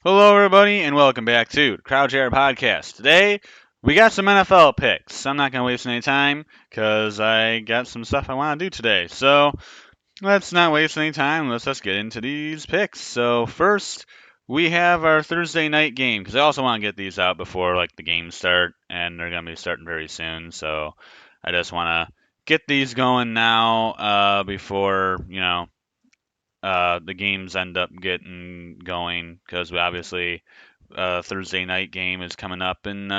Hello, everybody, and welcome back to the Crowd Share Podcast. Today, we got some NFL picks. I'm not going to waste any time because I got some stuff I want to do today. So, let's not waste any time. Let's just get into these picks. So, first, we have our Thursday night game because I also want to get these out before the games start, and they're going to be starting very soon. So, I just want to get these going now before, the games end up getting going because we obviously Thursday night game is coming up in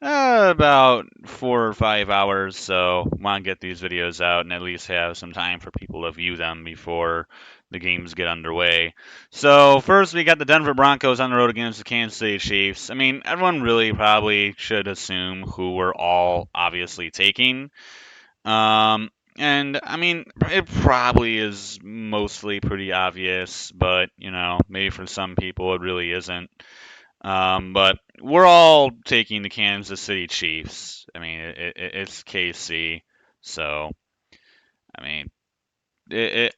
about 4 or 5 hours. So want to get these videos out and at least have some time for people to view them before the games get underway. So first we got the Denver Broncos on the road against the Kansas City Chiefs. I mean, everyone really probably should assume who we're all obviously taking. And I mean, it probably is mostly pretty obvious, but maybe for some people it really isn't. But we're all taking the Kansas City Chiefs. I mean, it's KC, so I mean,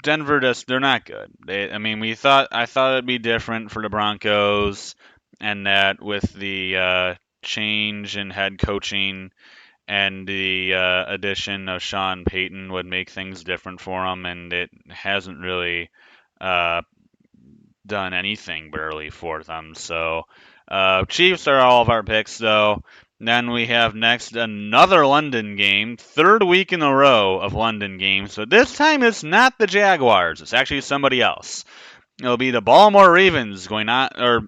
Denver just they're not good. I mean, I thought it'd be different for the Broncos, and that with the change in head coaching and the addition of Sean Payton would make things different for him, and it hasn't really uh, done anything barely for them. So, Chiefs are all of our picks, though. Then we have next another London game, third week in a row of London games. So this time it's not the Jaguars; it's actually somebody else. It'll be the Baltimore Ravens going on, or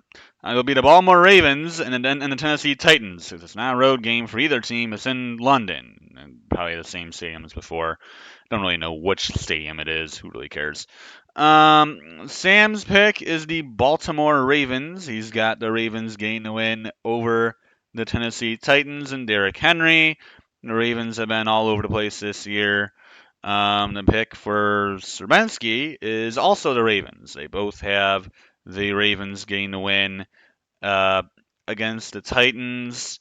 it'll be the Baltimore Ravens and the Tennessee Titans. It's not a road game for either team. It's in London, and probably the same stadium as before. Don't really know which stadium it is. Who really cares? Sam's pick is the Baltimore Ravens. He's got the Ravens getting the win over the Tennessee Titans and Derrick Henry. The Ravens have been all over the place this year. The pick for Serbenski is also the Ravens. They both have the Ravens getting the win uh, against the Titans.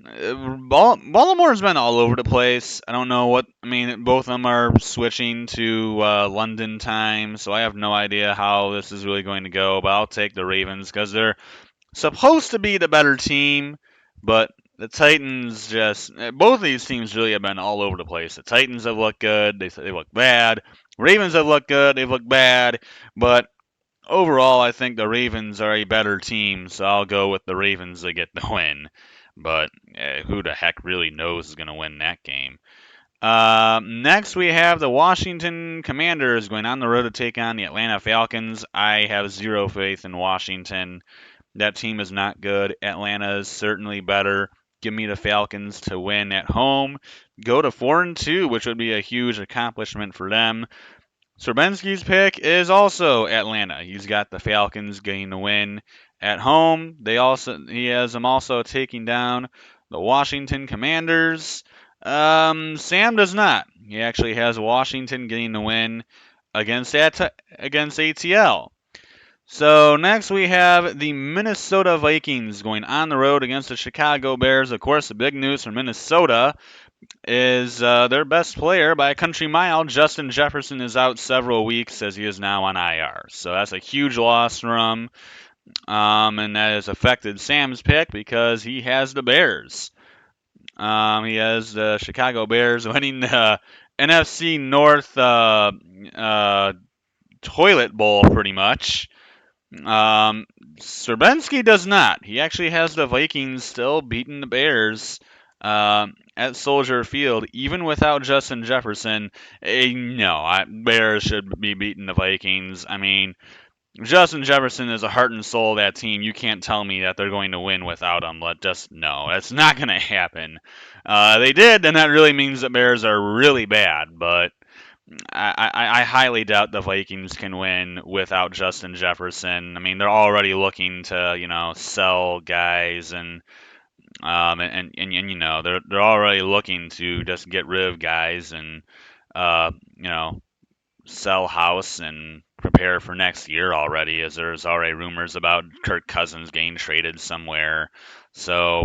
Baltimore's been all over the place. I don't know what. I mean, both of them are switching to London time, so I have no idea how this is really going to go. But I'll take the Ravens because they're supposed to be the better team, but the Titans just both of these teams really have been all over the place. The Titans have looked good, they look bad. Ravens have looked good, they've looked bad, but overall I think the Ravens are a better team, so I'll go with the Ravens to get the win. But who the heck really knows is going to win that game? Next, we have the Washington Commanders going on the road to take on the Atlanta Falcons. I have zero faith in Washington. That team is not good. Atlanta is certainly better. Give me the Falcons to win at home. Go to 4-2, which would be a huge accomplishment for them. Serbenski's pick is also Atlanta. He's got the Falcons getting the win at home. He has them also taking down the Washington Commanders. Sam does not. He actually has Washington getting the win against ATL. So next we have the Minnesota Vikings going on the road against the Chicago Bears. Of course, the big news for Minnesota is their best player by a country mile, Justin Jefferson, is out several weeks as he is now on IR. So that's a huge loss for him, and that has affected Sam's pick because he has the Bears. He has the Chicago Bears winning the NFC North toilet bowl pretty much. Serbenski does not. He actually has the Vikings still beating the Bears at Soldier Field, even without Justin Jefferson. No, Bears should be beating the Vikings. I mean, Justin Jefferson is the heart and soul of that team. You can't tell me that they're going to win without him. No, that's not going to happen. They did, and that really means the Bears are really bad, but I highly doubt the Vikings can win without Justin Jefferson. I mean, they're already looking to, sell guys and they're already looking to just get rid of guys and uh, you know, sell house and prepare for next year already, as there's already rumors about Kirk Cousins getting traded somewhere. So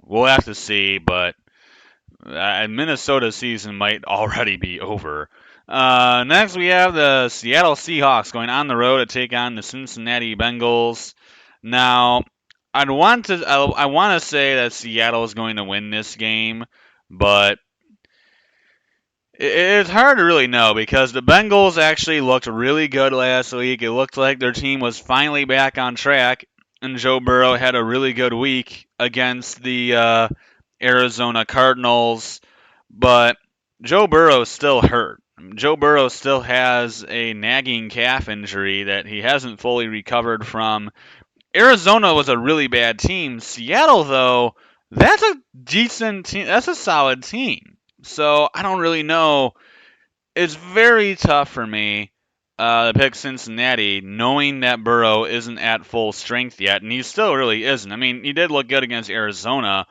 we'll have to see, but Minnesota's season might already be over. Next, we have the Seattle Seahawks going on the road to take on the Cincinnati Bengals. Now, I want to say that Seattle is going to win this game, but it's hard to really know because the Bengals actually looked really good last week. It looked like their team was finally back on track, and Joe Burrow had a really good week against the Arizona Cardinals. But Joe Burrow's still hurt. Joe Burrow still has a nagging calf injury that he hasn't fully recovered from. Arizona was a really bad team. Seattle, though, that's a decent team. That's a solid team. So I don't really know. It's very tough for me to pick Cincinnati, knowing that Burrow isn't at full strength yet, and he still really isn't. I mean, he did look good against Arizona,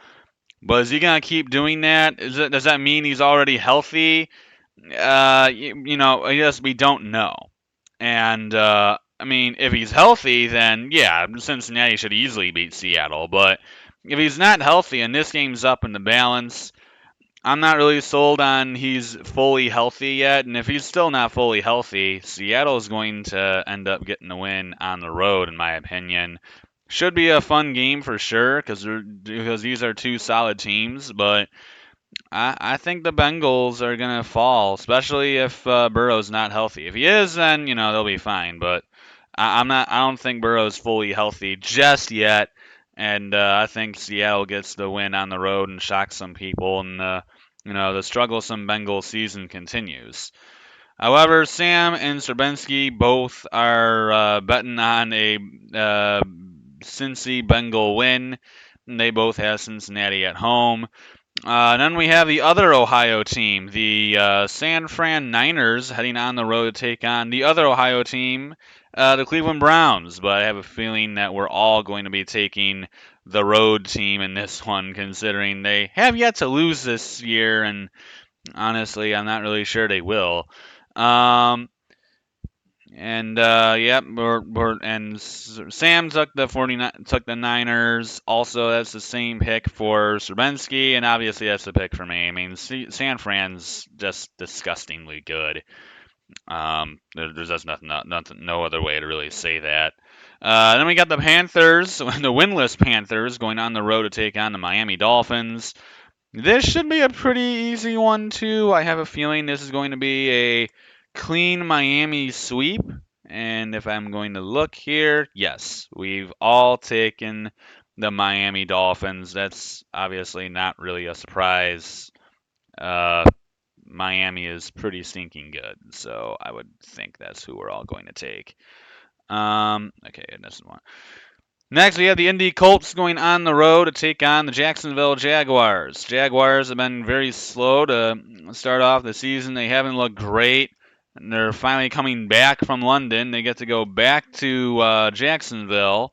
but is he gonna keep doing that? Does that mean he's already healthy? I guess we don't know. And I mean, if he's healthy, then yeah, Cincinnati should easily beat Seattle. But if he's not healthy and this game's up in the balance, I'm not really sold on he's fully healthy yet. And if he's still not fully healthy, Seattle is going to end up getting the win on the road, in my opinion. Should be a fun game for sure because these are two solid teams, but I think the Bengals are gonna fall, especially if Burrow's not healthy. If he is, then they'll be fine. But I'm not. I don't think Burrow's fully healthy just yet, and I think Seattle gets the win on the road and shocks some people, and the strugglesome Bengals season continues. However, Sam and Serbinsky both are betting on a Cincy Bengal win. And they both have Cincinnati at home. Then we have the other Ohio team, the San Fran Niners, heading on the road to take on the other Ohio team, the Cleveland Browns. But I have a feeling that we're all going to be taking the road team in this one, considering they have yet to lose this year, and honestly, I'm not really sure they will. Um, and yep, Sam took the 49 took the Niners. Also, that's the same pick for Serbinsky, and obviously that's the pick for me. I mean, San Fran's just disgustingly good. There's just nothing, no other way to really say that. Then we got the Panthers, the winless Panthers, going on the road to take on the Miami Dolphins. This should be a pretty easy one, too. I have a feeling this is going to be a clean Miami sweep. And if I'm going to look here, yes, we've all taken the Miami Dolphins. That's obviously not really a surprise. Uh, Miami is pretty stinking good, so I would think that's who we're all going to take. Okay, and this is one. Next, we have the Indy Colts going on the road to take on the Jacksonville Jaguars. Jaguars have been very slow to start off the season. They haven't looked great. And they're finally coming back from London. They get to go back to Jacksonville.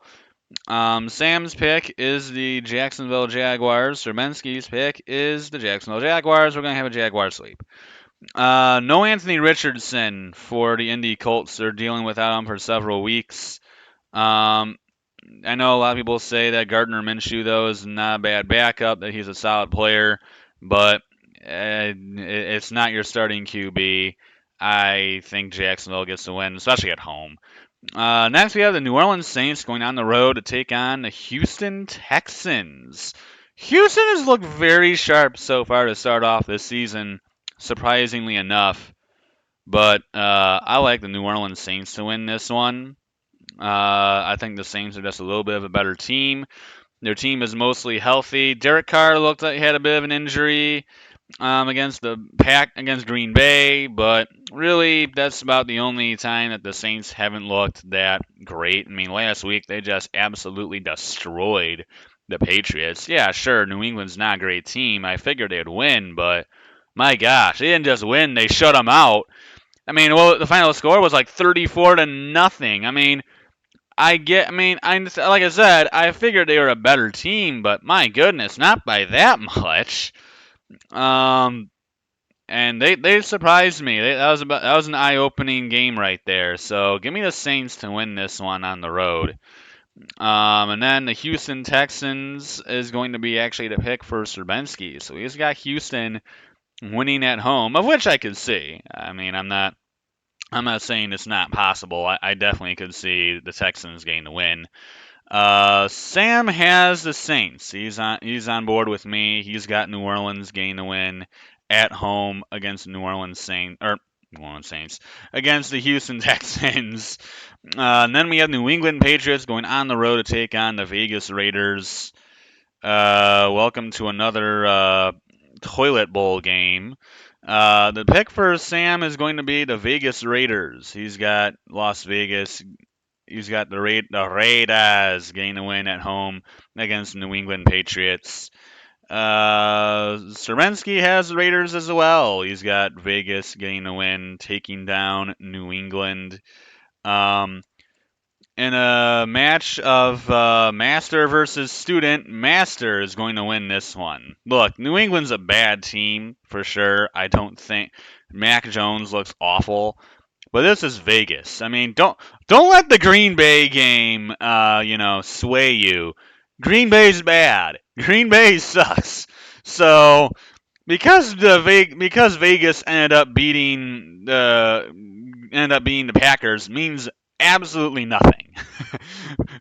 Sam's pick is the Jacksonville Jaguars. Serbinsky's pick is the Jacksonville Jaguars. We're going to have a Jaguar sweep. No Anthony Richardson for the Indy Colts. They're dealing without him for several weeks. Um, I know a lot of people say that Gardner Minshew, though, is not a bad backup, that he's a solid player, but it's not your starting QB. I think Jacksonville gets the win, especially at home. Next, we have the New Orleans Saints going on the road to take on the Houston Texans. Houston has looked very sharp so far to start off this season, surprisingly enough, but I like the New Orleans Saints to win this one. I think the Saints are just a little bit of a better team. Their team is mostly healthy. Derek Carr looked like he had a bit of an injury against the Pack against Green Bay, but really that's about the only time that the Saints haven't looked that great. I mean, last week they just absolutely destroyed the Patriots. Yeah, sure, New England's not a great team. I figured they'd win, but my gosh, they didn't just win; they shut them out. I mean, well, the final score was like 34 to nothing. I mean, like I said, I figured they were a better team, but my goodness, not by that much. Um, and they surprised me. That was an eye-opening game right there. So give me the Saints to win this one on the road. And then the Houston Texans is going to be actually the pick for Serbinsky. So he's got Houston winning at home, of which I could see. I mean, I'm not saying it's not possible. I definitely could see the Texans getting the win. Sam has the Saints. He's on board with me. He's got New Orleans getting the win at home against New Orleans Saints or New Orleans Saints against the Houston Texans. And then we have New England Patriots going on the road to take on the Vegas Raiders. Welcome to another toilet bowl game. The pick for Sam is going to be the Vegas Raiders. He's got Las Vegas. He's got the Raiders getting the win at home against New England Patriots. Serensky has the Raiders as well. He's got Vegas getting the win, taking down New England. Um, in a match of master versus student, master is going to win this one. Look, New England's a bad team for sure. I don't think Mac Jones looks awful, but this is Vegas. I mean, don't let the Green Bay game, sway you. Green Bay's bad. Green Bay sucks. So because Vegas ended up beating the Packers means absolutely nothing.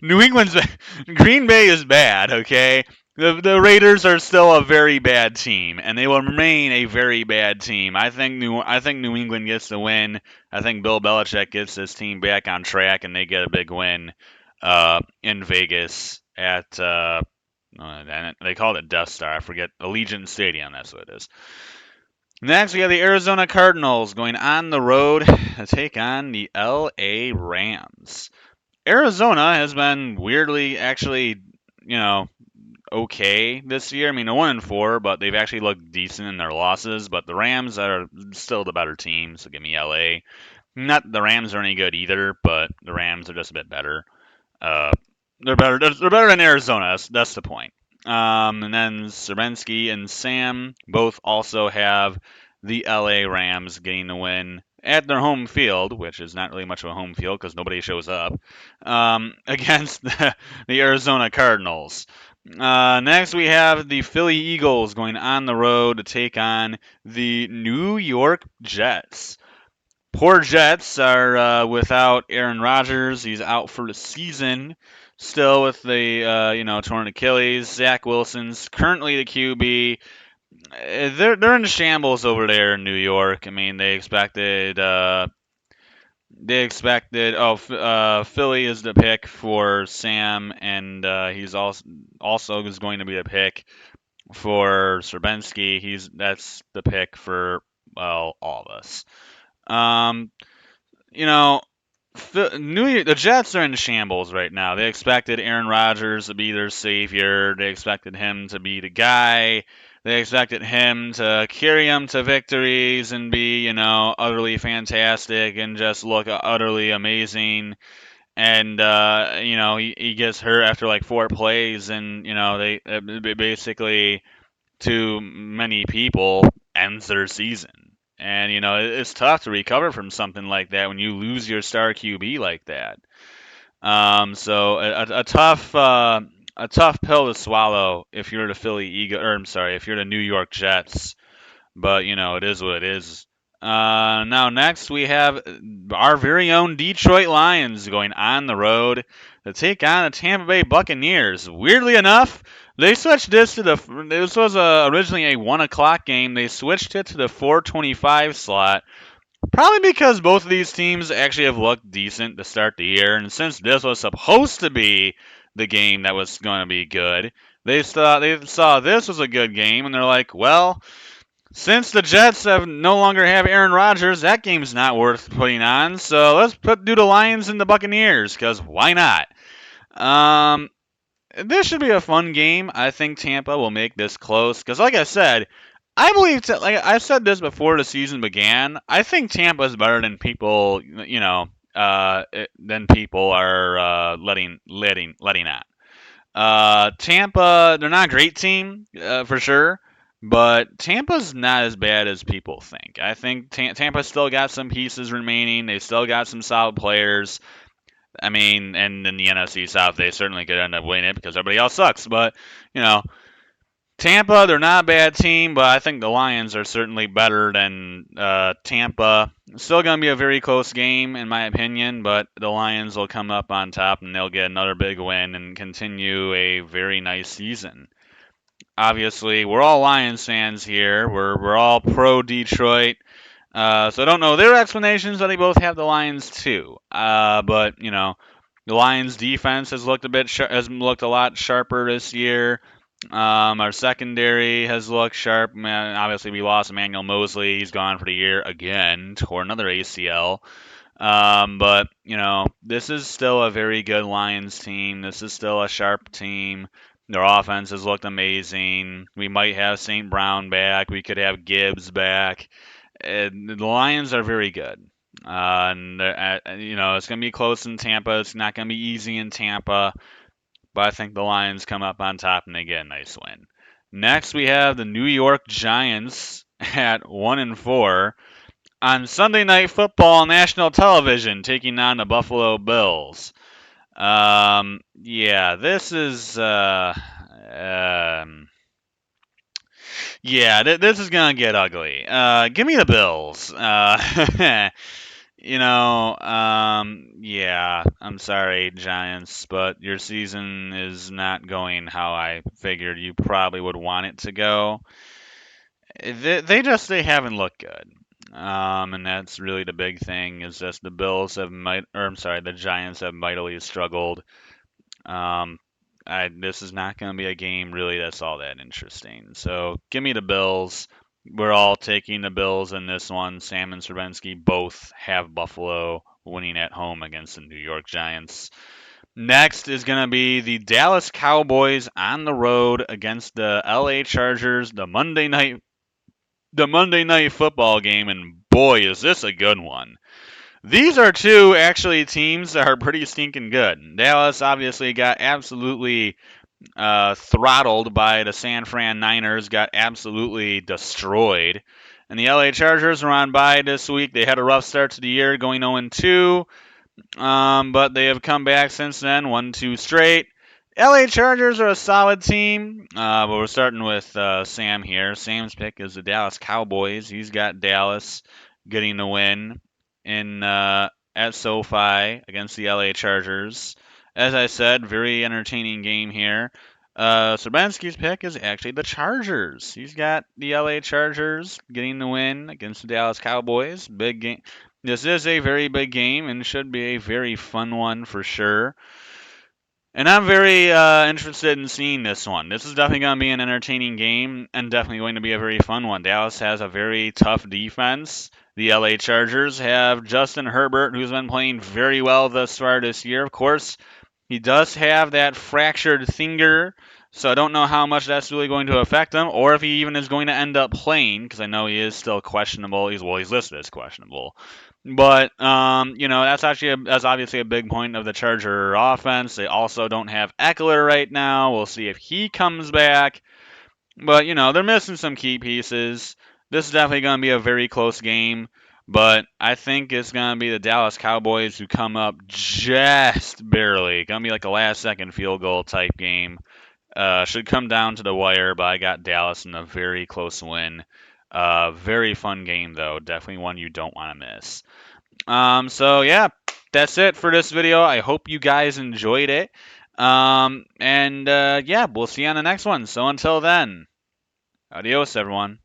New England's Green Bay is bad, okay? The Raiders are still a very bad team, and they will remain a very bad team. I think New England gets the win. I think Bill Belichick gets his team back on track, and they get a big win in Vegas at and they called it Death Star. I forget Allegiant Stadium. That's what it is. Next, we have the Arizona Cardinals going on the road to take on the LA Rams. Arizona has been weirdly, actually, you know, okay this year. I mean, they're 1-4, but they've actually looked decent in their losses. But the Rams are still the better team, so give me LA. Not the Rams are any good either, but the Rams are just a bit better. Uh, they're better. They're better than Arizona. That's the point. And then Serensky and Sam both also have the LA Rams getting the win at their home field, which is not really much of a home field because nobody shows up, against the Arizona Cardinals. Next, we have the Philly Eagles going on the road to take on the New York Jets. Poor Jets are without Aaron Rodgers. He's out for the season. Still with the torn Achilles. Zach Wilson's currently the QB. They're in shambles over there in New York. I mean, they expected. Philly is the pick for Sam, and he's also is going to be the pick for Serbinsky. That's the pick for well all of us. Um, you know, the Jets are in shambles right now. They expected Aaron Rodgers to be their savior. They expected him to be the guy. They expected him to carry them to victories and be, utterly fantastic and just look utterly amazing. And he gets hurt after like 4 plays, and they basically, to many people, ends their season. And it's tough to recover from something like that when you lose your star QB like that. So a tough pill to swallow if you're the Philly Eagle, or I'm sorry, if you're the New York Jets. But it is what it is. Now next we have our very own Detroit Lions going on the road to take on the Tampa Bay Buccaneers. Weirdly enough, they switched this to this was originally a 1 o'clock game. They switched it to the 4:25 slot. Probably because both of these teams actually have looked decent to start the year, and since this was supposed to be the game that was going to be good, they saw this was a good game, and they're like, well, since the Jets no longer have Aaron Rodgers, that game's not worth putting on. So let's do the Lions and the Buccaneers, because why not? Um, this should be a fun game. I think Tampa will make this close, because like I said, I believe, like I said this before the season began, I think Tampa's better than people, than people are letting on. Tampa, they're not a great team for sure, but Tampa's not as bad as people think. I think Tampa still got some pieces remaining. They still got some solid players. I mean, and in the NFC South, they certainly could end up winning it because everybody else sucks. But you know, Tampa, they're not a bad team, but I think the Lions are certainly better than Tampa. Still going to be a very close game, in my opinion, but the Lions will come up on top and they'll get another big win and continue a very nice season. Obviously, we're all Lions fans here. We're all pro Detroit. So I don't know their explanations, but they both have the Lions too. But the Lions' defense has looked a lot sharper this year. Our secondary has looked sharp. Man, obviously, we lost Emmanuel Mosley. He's gone for the year again, tore another ACL. But this is still a very good Lions team. This is still a sharp team. Their offense has looked amazing. We might have St. Brown back. We could have Gibbs back. The Lions are very good. It's going to be close in Tampa. It's not going to be easy in Tampa, but I think the Lions come up on top and they get a nice win. Next, we have the New York Giants at 1-4 on Sunday Night Football national television, taking on the Buffalo Bills. Yeah, this is this is gonna get ugly. Give me the Bills. Yeah, I'm sorry, Giants, but your season is not going how I figured you probably would want it to go. They haven't looked good. And that's really the big thing is just the Giants have mightily struggled. Um, this is not going to be a game really that's all that interesting. So give me the Bills. We're all taking the Bills in this one. Sam and Stravinsky both have Buffalo winning at home against the New York Giants. Next is going to be the Dallas Cowboys on the road against the LA Chargers, the Monday night football game, and boy, is this a good one. These are two actually teams that are pretty stinking good. Dallas obviously got absolutely throttled by the San Fran Niners, got absolutely destroyed. And the LA Chargers were on bye this week. They had a rough start to the year, going 0-2, but they have come back since then, 1-2 straight. LA Chargers are a solid team, but we're starting with Sam here. Sam's pick is the Dallas Cowboys. He's got Dallas getting the win in at SoFi against the LA Chargers. As I said, very entertaining game here. Surbanski's pick is actually the Chargers. He's got the LA Chargers getting the win against the Dallas Cowboys. Big game. This is a very big game and should be a very fun one for sure. And I'm very interested in seeing this one. This is definitely going to be an entertaining game and definitely going to be a very fun one. Dallas has a very tough defense. The LA Chargers have Justin Herbert, who's been playing very well thus far this year. Of course, he does have that fractured finger, so I don't know how much that's really going to affect him, or if he even is going to end up playing, because I know he is still questionable. He's listed as questionable. But that's obviously a big point of the Charger offense. They also don't have Eckler right now. We'll see if he comes back. But they're missing some key pieces. This is definitely going to be a very close game. But I think it's going to be the Dallas Cowboys who come up just barely. Going to be like a last-second field goal type game. Should come down to the wire, but I got Dallas in a very close win. Very fun game, though. Definitely one you don't want to miss. So yeah, that's it for this video. I hope you guys enjoyed it. Yeah, we'll see you on the next one. So until then, adios, everyone.